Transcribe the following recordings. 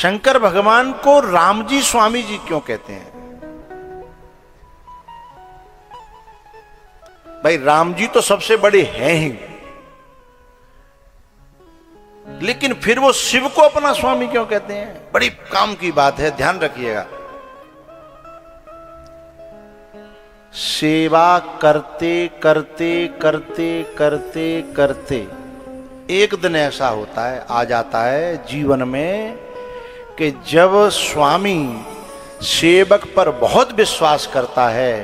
शंकर भगवान को राम जी स्वामी जी क्यों कहते हैं? भाई राम जी तो सबसे बड़े हैं ही, लेकिन फिर वो शिव को अपना स्वामी क्यों कहते हैं? बड़ी काम की बात है, ध्यान रखिएगा। सेवा करते करते करते करते करते एक दिन ऐसा होता है, आ जाता है जीवन में कि जब स्वामी सेवक पर बहुत विश्वास करता है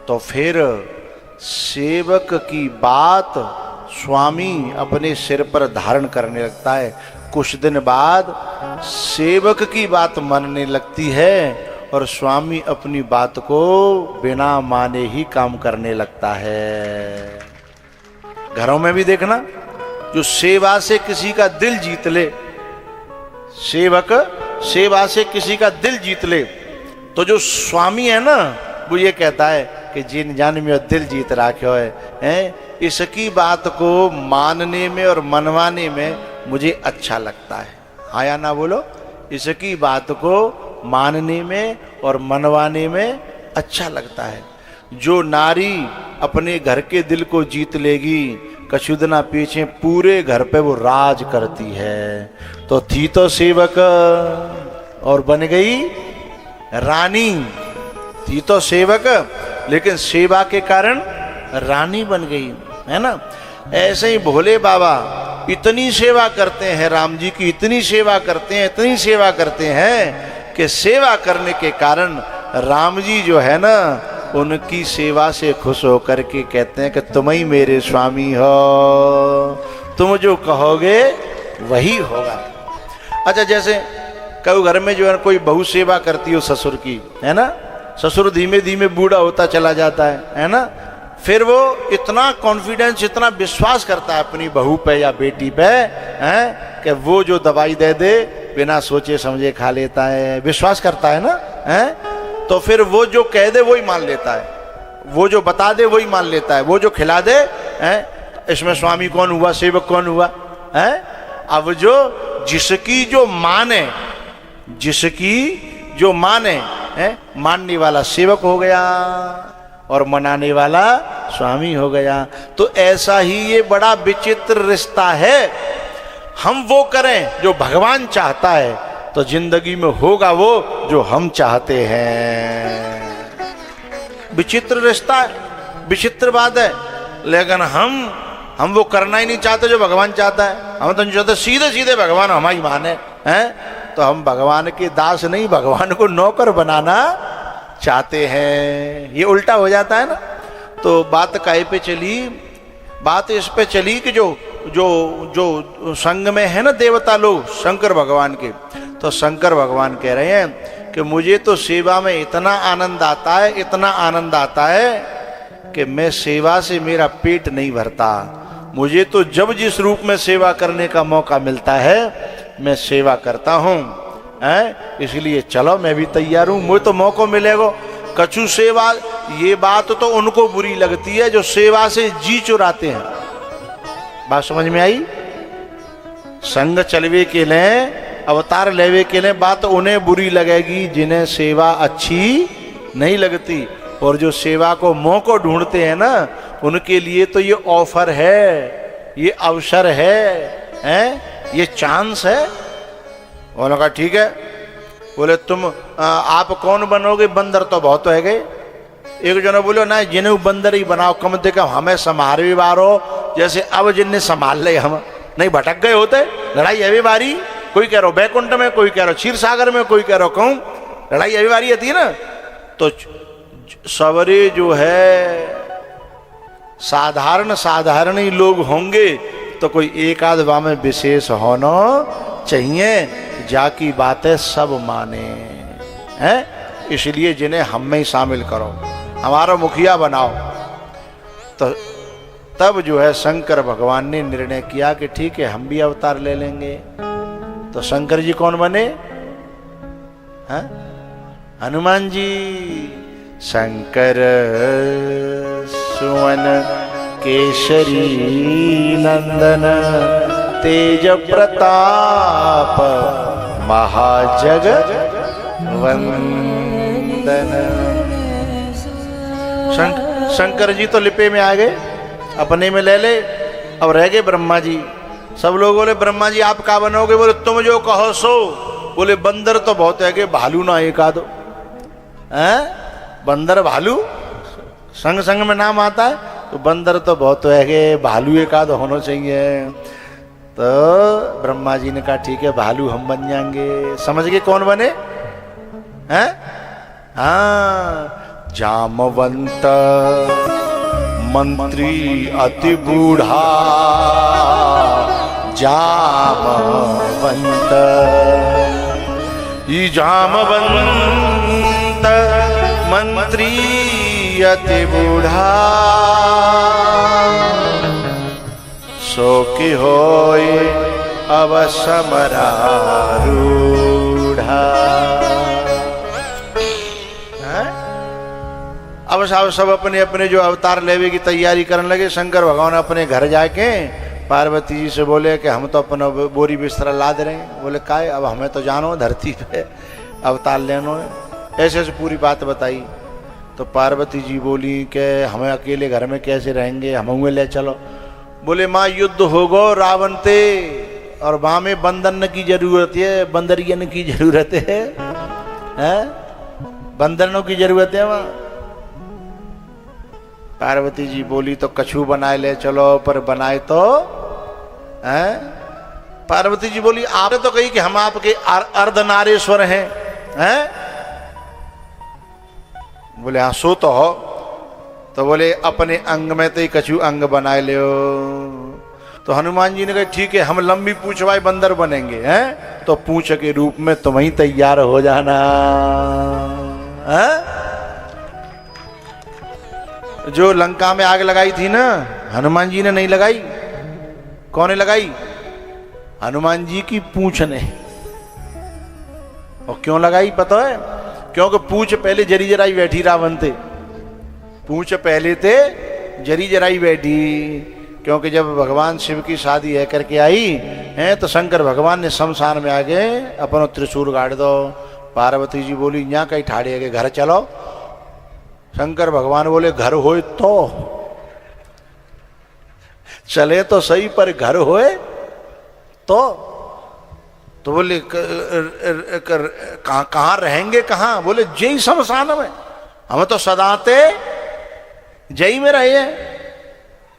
तो फिर सेवक की बात स्वामी अपने सिर पर धारण करने लगता है। कुछ दिन बाद सेवक की बात मानने लगती है और स्वामी अपनी बात को बिना माने ही काम करने लगता है। घरों में भी देखना, जो सेवा से किसी का दिल जीत ले, सेवक सेवा से किसी का दिल जीत ले, तो जो स्वामी है ना वो ये कहता है कि जिन जान में दिल जीत राख्यो है, इसकी बात को मानने में और मनवाने में मुझे अच्छा लगता है। हाँ या ना बोलो? इसकी बात को मानने में और मनवाने में अच्छा लगता है। जो नारी अपने घर के दिल को जीत लेगी, कछु दिना पीछे पूरे घर पे वो राज करती है। तो थी तो सेवक और बन गई रानी। थी तो सेवक लेकिन सेवा के कारण रानी बन गई, है ना? ऐसे ही भोले बाबा इतनी सेवा करते हैं, राम जी की इतनी सेवा करते हैं, इतनी सेवा करते हैं कि सेवा करने के कारण राम जी जो है ना उनकी सेवा से खुश होकर के कहते हैं कि तुम ही मेरे स्वामी हो, तुम जो कहोगे वही होगा। अच्छा, जैसे कई घर में जो है कोई बहू सेवा करती हो ससुर की, है ना? ससुर धीमे धीमे बूढ़ा होता चला जाता है ना? फिर वो इतना कॉन्फिडेंस, इतना विश्वास करता है अपनी बहू पे या बेटी पे, हैं, कि वो जो दवाई दे दे बिना सोचे समझे खा लेता है। विश्वास करता है ना, हैं? तो फिर वो जो कह दे वही मान लेता है, वो जो बता दे वही मान लेता है, वो जो खिला दे, हैं? इसमें स्वामी कौन हुआ, सेवक कौन हुआ, हैं? अब जो जिसकी जो माने, जिसकी जो माने, हैं? मानने वाला सेवक हो गया और मनाने वाला स्वामी हो गया। तो ऐसा ही ये बड़ा विचित्र रिश्ता है। हम वो करें जो भगवान चाहता है तो जिंदगी में होगा वो जो हम चाहते हैं। विचित्र रिश्ता है, विचित्र बात है। लेकिन हम वो करना ही नहीं चाहते जो भगवान चाहता है। हम तो नहीं चाहते सीधे सीधे भगवान हमारी माने, हैं? तो हम भगवान के दास नहीं, भगवान को नौकर बनाना चाहते हैं। ये उल्टा हो जाता है ना। तो बात काहे पे चली? बात इस पे चली कि जो जो जो संग में है ना देवता लोग शंकर भगवान के, तो शंकर भगवान कह रहे हैं कि मुझे तो सेवा में इतना आनंद आता है, इतना आनंद आता है कि मैं सेवा से मेरा पेट नहीं भरता। मुझे तो जब जिस रूप में सेवा करने का मौका मिलता है मैं सेवा करता हूँ, हैं? इसलिए चलो मैं भी तैयार हूँ, मुझे तो मौका मिलेगा। कछु सेवा, ये बात तो उनको बुरी लगती है जो सेवा से जी चुराते हैं। बात समझ में आई? संग चलवे के लिए, अवतार लेवे के लिए बात उन्हें बुरी लगेगी जिन्हें सेवा अच्छी नहीं लगती। और जो सेवा को मौका ढूंढते हैं ना उनके लिए तो ये ऑफर है, ये अवसर है, हैं? ये चांस है। उन्होंने कहा ठीक है। बोले तुम आप कौन बनोगे? बंदर तो बहुत है गए। एक जने बोलो ना जिन्हें बंदर ही बनाओ, कम से कम हमें संभाल भी बारो, जैसे अब जिन्हें संभाल ले हम नहीं भटक गए होते। लड़ाई अभी बारी, कोई कह रहा बैकुंठ में, कोई कह रहा क्षीर सागर में, कोई कह रहा कहूं, लड़ाई अभी बारी आती है ना। तो सवरे जो है साधारण साधारण ही लोग होंगे तो कोई एक आध में विशेष होना चाहिए, जाकी बातें सब माने, हैं? इसलिए जिन्हें हम में ही शामिल करो, हमारा मुखिया बनाओ। तो तब जो है शंकर भगवान ने निर्णय किया कि ठीक है हम भी अवतार ले लेंगे। तो शंकर जी कौन बने? हैं? हनुमान जी। शंकर सुवन केशरी नंदन तेज प्रताप महाजग वंदन। शंकर जी तो लिपे में आ गए, अपने में ले ले। अब रह गए ब्रह्मा जी। सब लोग बोले ब्रह्मा जी आप क्या बनोगे? बोले तुम जो कहो सो। बोले बंदर तो बहुत है कि भालू ना एक आधो हैं, बंदर भालू संग संग में नाम आता है, तो बंदर तो बहुत है कि भालू एक आध होना चाहिए। तो ब्रह्मा जी ने कहा ठीक है भालू हम बन जाएंगे। समझ गए कौन बने हैं? हाँ, जामवंत मंत्री अति बूढ़ा, जामवंत ये जामवंत मंत्री अति बूढ़ा, सो की होए अब समरारूढ़ा। अब सब अपने अपने जो अवतार लेवे की तैयारी करने लगे। शंकर भगवान अपने घर जाके पार्वती जी से बोले कि हम तो अपना बोरी बिस्तरा लाद रहे हैं। बोले काय अब हमें तो जानो धरती पे अवतार लेनो है। ऐसे ऐसे पूरी बात बताई। तो पार्वती जी बोली कि हमें अकेले घर में कैसे रहेंगे, हमें ले चलो। बोले माँ युद्ध होगो रावण ते, और वहां में बंदन की जरूरत है, बंदरियन की जरूरत है, बंदरनों की जरूरत है वहां। पार्वती जी बोली तो कछू बनाए ले चलो, पर बनाए तो हैं? पार्वती जी बोली आपने तो कही कि हम आपके अर्धनारेश्वर हैं, हैं? बोले हाँ सो तो हो। तो बोले अपने अंग में तो ही कछू अंग बनाए ले। तो हनुमान जी ने कहा ठीक है हम लंबी पूंछ वाले बंदर बनेंगे, हैं? तो पूंछ के रूप में तुम ही तैयार हो जाना, हैं? जो लंका में आग लगाई थी ना, हनुमान जी ने नहीं लगाई। कौन ने लगाई? हनुमान जी की पूंछ ने। और क्यों लगाई पता है? क्योंकि पूंछ पहले जरी जराई बैठी रावण थे, पूंछ पहले थे जरी जराई बैठी। क्योंकि जब भगवान शिव की शादी है करके आई है तो शंकर भगवान ने शमशान में आगे अपनो त्रिशूल गाड़ दो। पार्वती जी बोली यहाँ कहीं ठाड़े के घर चलो। शंकर भगवान बोले घर होए तो चले तो सही, पर घर होए तो बोले कहाँ रहेंगे कहाँ? बोले जय शमशान में, हम तो सदाते जय में रहे हैं।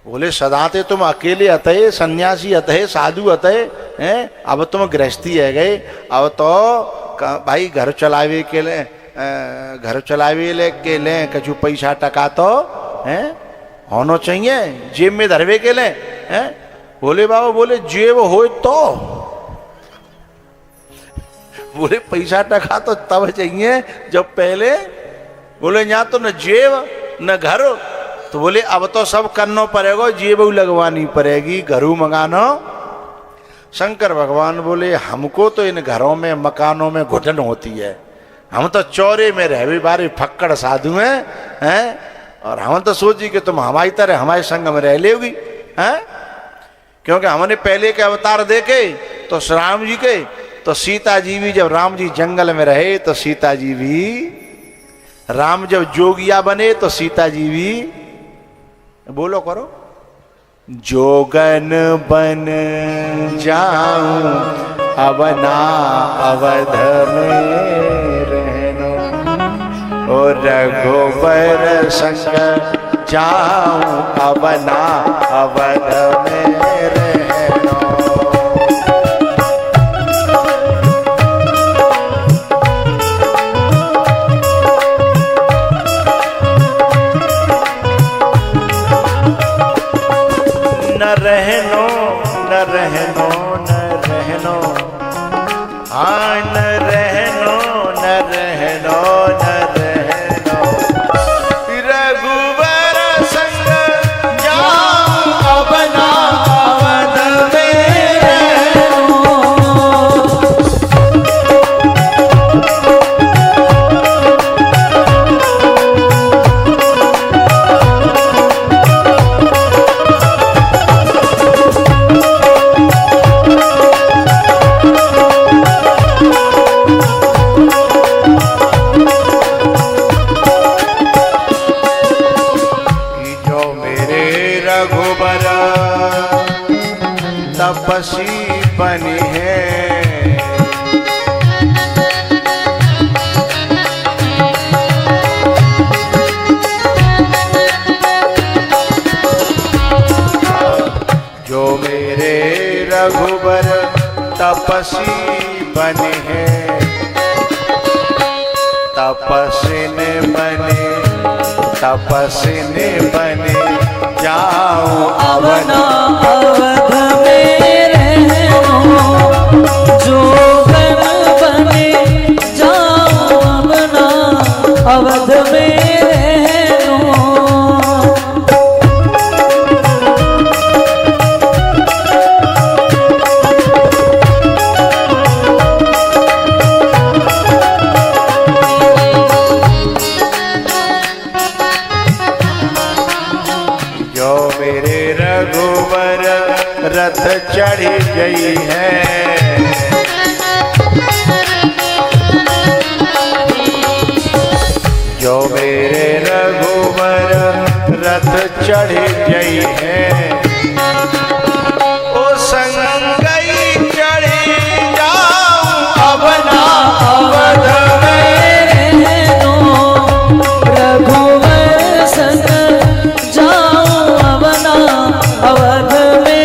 बोले सदाते तुम अकेले अतः सन्यासी अतः साधु अतः हैं, अब तुम गृहस्थी है गए, अब तो भाई घर चलावे के लिए घर चलावे ले के ले कछु पैसा टका तो हैं होना चाहिए, जेब में धरवे के ले हैं। बोले बाबा बोले जेब हो तो, बोले पैसा टका तो तब चाहिए जब पहले, बोले यहाँ तो न जेब न घर। तो बोले अब तो सब करना पड़ेगा, जेब लगवानी पड़ेगी, घरू मंगानो। शंकर भगवान बोले हमको तो इन घरों में मकानों में घुटन होती है, हम तो चौरे में रहवे बारे फक्कड़ साधु हैं, और हम तो सोची कि तुम हमारी तरह हमारे संग में रह लेगी, हैं? क्योंकि हमने पहले के अवतार देखे तो राम जी के, तो सीता जी भी जब राम जी जंगल में रहे तो सीता जी भी, राम जब जोगिया बने तो सीता जी भी, बोलो करो, जोगन बन जाऊं अब ना अवध में रहनो, और रघुबर संग जाऊं अब ना अवध में रहनो। न रहनो न रहनो न रहनो, हाँ न रहनो न रहनो न रहनो, रघुबर संग जाऊं अब ना अवध में रहनो। तपसी बनी है। जो मेरे रघुबर तपसी बने हैं, तपस्विन बने, तपस्विन बने जाओ अवना अवध में रहनो, जोगन बने जाओ अवना अवध में रहनो। रथ चढ़ी गई है, जो मेरे रघुवर रथ चढ़ी गई है। ओ संग गई चढ़ी जाऊं अवना अवध में रहनो, रघुवर संग जाऊं अवना अवध में।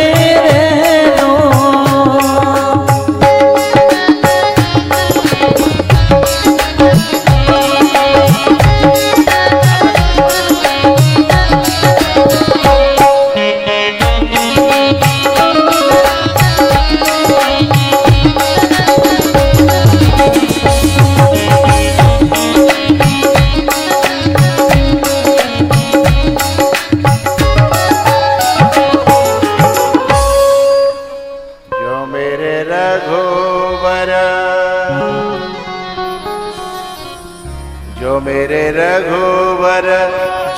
जो मेरे रघुवर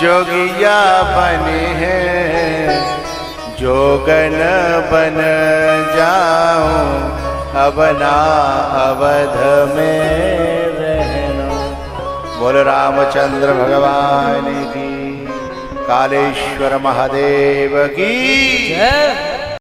जोगिया बने हैं, जोगन बन जाऊं अवना अवध में रहना। बोल रामचंद्र भगवान की, कालेश्वर महादेव की जय।